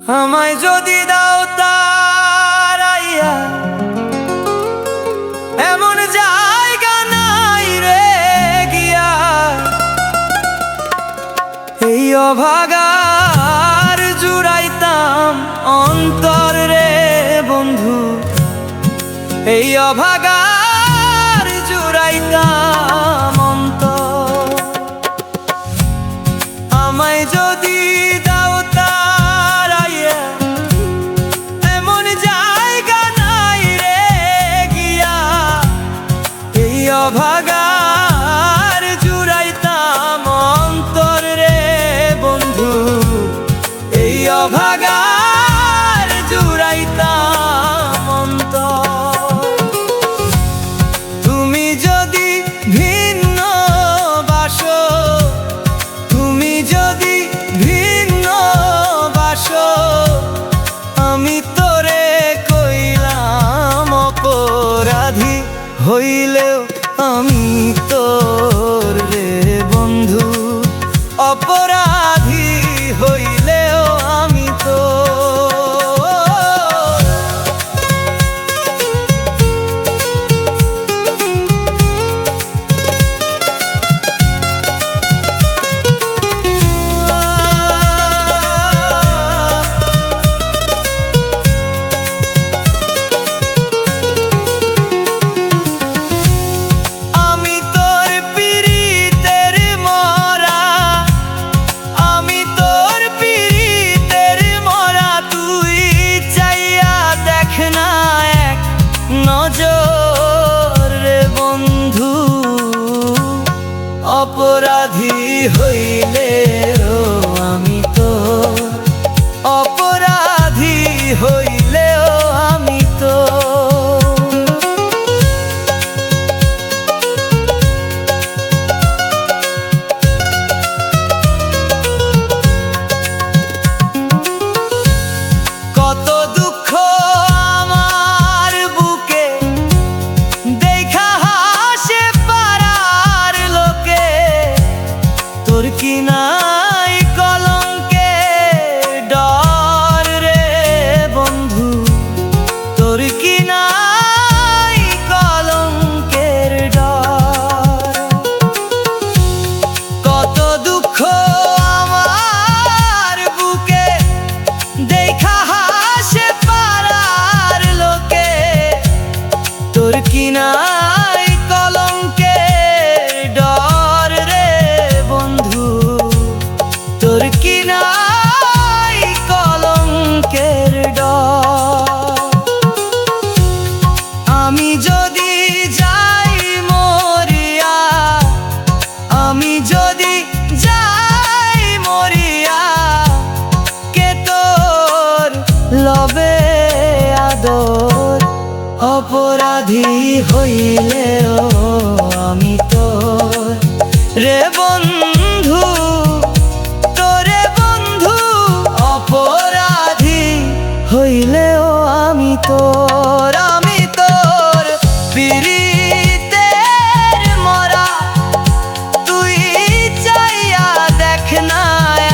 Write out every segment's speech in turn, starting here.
আমায় যদি দাও তারাইয়া, এমন জায়গা নাই রে গিয়া, এই অভাগার জুড়াইতাম অন্তর রে বন্ধু, এই অভাগার জুড়াইতাম অন্তর। আমায় যদি দাও তারাইয়া, এমন জায়গা নাই রে গিয়া, এই অভাগার জুড়াইতাম অন্তর রে বন্ধু, এই অভাগার জুড়াইতাম অন্তর। তুমি যদি ভিন্ন বাসো, তুমি যদি ভিন্ন বাসো, আমি তোরে কইলাম অপরাধী হইলেও আমি তোর রে বন্ধু, অপরাধী হইলেও আমি তোর। অপরাধী হইলেও আমি তোর, অপরাধী হইলেও আমি তোর। কত দুঃখ আমার বুকে দেখা হাসে পাড়ার লোকে, তোর কি নাই কলঙ্কের ডর রে বন্ধু, তোর কি নাই কলঙ্কের ডর। কত দুঃখ আমার বুকে দেখা হাসে পাড়ার লোকে, তোর কি নাই কলঙ্কের ডর রে বন্ধু, তোর কি নাই কলঙ্কের ডর। আমি যদি যাই মরিয়া, আমি যদি যাই মরিয়া, কে তোর লবে আদর, অপরাধী হইলেও আমি তোর রে বন্ধু, তোরে বন্ধু, অপরাধী হইলেও আমি তোর। আমি তোর পিরিতের মরা, তুই চাইয়া দেখ না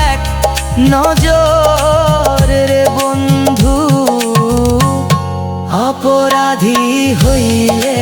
এক নজর রে বন্ধু, অপরাধী হইলে